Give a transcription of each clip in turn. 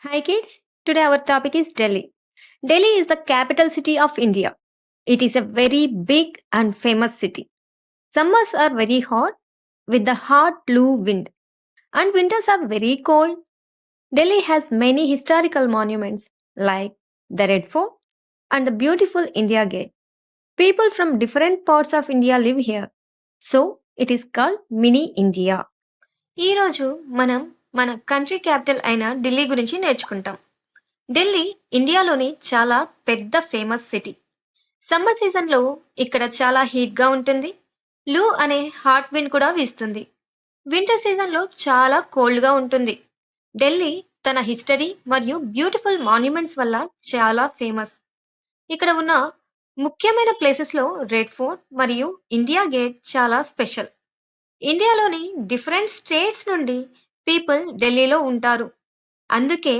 Hi kids, today our topic is Delhi. Delhi is the capital city of India. It is a very big and famous city. Summers are very hot with the hot blue wind and winters are very cold. Delhi has many historical monuments like the Red Fort and the beautiful India Gate. People from different parts of India live here. So it is called Mini India. ఈ రోజు మనం మన country capital అయిన ఢిల్లీ గురించి నేర్చుకుంటాం. ఢిల్లీ ఇండియాలోని చాలా పెద్ద ఫేమస్ సిటీ. సమ్మర్ సీజన్లో ఇక్కడ చాలా హీట్గా ఉంటుంది. లూ అనే హాట్ విండ్ కూడా వీస్తుంది. వింటర్ సీజన్లో చాలా కోల్డ్గా ఉంటుంది. ఢిల్లీ తన హిస్టరీ మరియు బ్యూటిఫుల్ మాన్యుమెంట్స్ వల్ల చాలా ఫేమస్. ఇక్కడ ఉన్న ముఖ్యమైన ప్లేసెస్లో రెడ్ ఫోర్ట్ మరియు ఇండియా గేట్ చాలా స్పెషల్. ఇండియాలోని డిఫరెంట్ స్టేట్స్ నుండి పీపుల్ ఢిల్లీలో ఉంటారు. అందుకే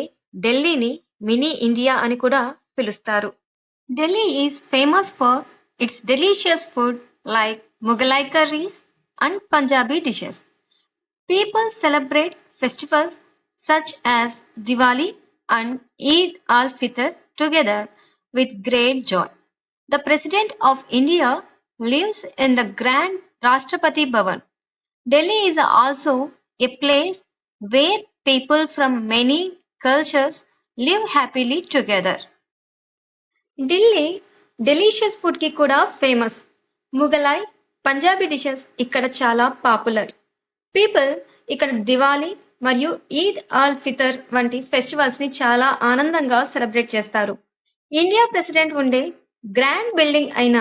ఢిల్లీని మినీ ఇండియా అని కూడా పిలుస్తారు. Delhi is famous for it's delicious food like Mughlai curries and Punjabi dishes. People celebrate festivals such as Diwali and Eid al-Fitr together with great joy. The President of India lives in the Grand Rashtrapati Bhavan. Delhi is also a place where people from many cultures live happily together. Delhi delicious food కి కూడా famous. Mughlai, Punjabi dishes ఇక్కడ చాలా popular. People ఇక్కడ దివాళీ మరియు Eid all Fitr వంటి festivals ని చాలా ఆనందంగా సెలబ్రేట్ చేస్తారు. ఇండియా ప్రెసిడెంట్ ఉండే గ్రాండ్ బిల్డింగ్ అయిన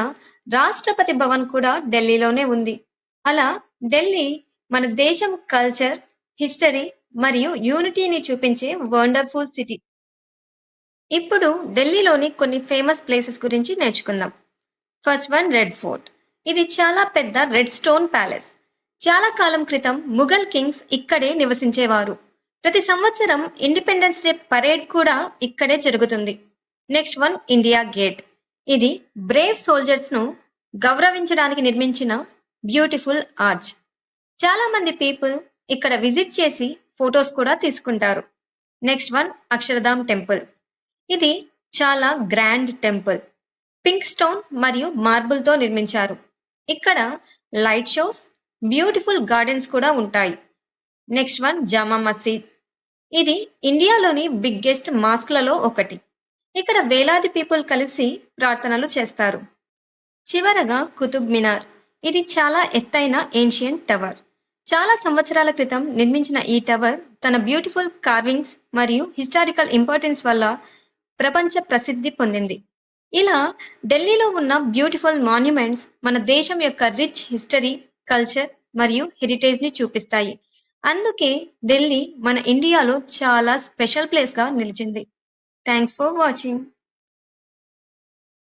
రాష్ట్రపతి భవన్ కూడా ఢిల్లీలోనే ఉంది. అలా ఢిల్లీ మన దేశం కల్చర్, హిస్టరీ మరియు యూనిటీని చూపించే వండర్ఫుల్ సిటీ. ఇప్పుడు ఢిల్లీలోని కొన్ని ఫేమస్ ప్లేసెస్ గురించి నేర్చుకుందాం. First one, red fort. ఇది చాలా పెద్ద రెడ్ స్టోన్ ప్యాలెస్. చాలా కాలం క్రితం ముఘల్ కింగ్స్ ఇక్కడే నివసించేవారు. ప్రతి సంవత్సరం ఇండిపెండెన్స్ డే పరేడ్ కూడా ఇక్కడే జరుగుతుంది. Next one, India gate. ఇది బ్రేవ్ సోల్జర్స్ ను గౌరవించడానికి నిర్మించిన బ్యూటిఫుల్ ఆర్చ్. చాలా మంది పీపుల్ ఇక్కడ విజిట్ చేసి ఫొటోస్ కూడా తీసుకుంటారు. Next one, Akshardham temple. ఇది చాలా గ్రాండ్ టెంపుల్. పింక్ స్టోన్ మరియు మార్బుల్ తో నిర్మించారు. ఇక్కడ లైట్ షోస్, బ్యూటిఫుల్ గార్డెన్స్ కూడా ఉంటాయి. నెక్స్ట్ వన్, జామా మసీద్. ఇది ఇండియాలోని బిగ్గెస్ట్ మాస్క్లలో ఒకటి. ఇక్కడ వేలాది పీపుల్ కలిసి ప్రార్థనలు చేస్తారు. చివరగా కుతుబ్ మినార్. ఇది చాలా ఎత్తైన ఏన్షియంట్ టవర్. చాలా సంవత్సరాల క్రితం నిర్మించిన ఈ టవర్ తన బ్యూటిఫుల్ కార్వింగ్స్ మరియు హిస్టారికల్ ఇంపార్టెన్స్ వల్ల ప్రపంచ ప్రసిద్ధి పొందింది. ఇలా ఢిల్లీలో ఉన్న బ్యూటిఫుల్ మాన్యుమెంట్స్ మన దేశం యొక్క రిచ్ హిస్టరీ, కల్చర్ మరియు హెరిటేజ్ ని చూపిస్తాయి. అందుకే ఢిల్లీ మన ఇండియాలో చాలా స్పెషల్ ప్లేస్ గా నిలిచింది. Thanks for watching.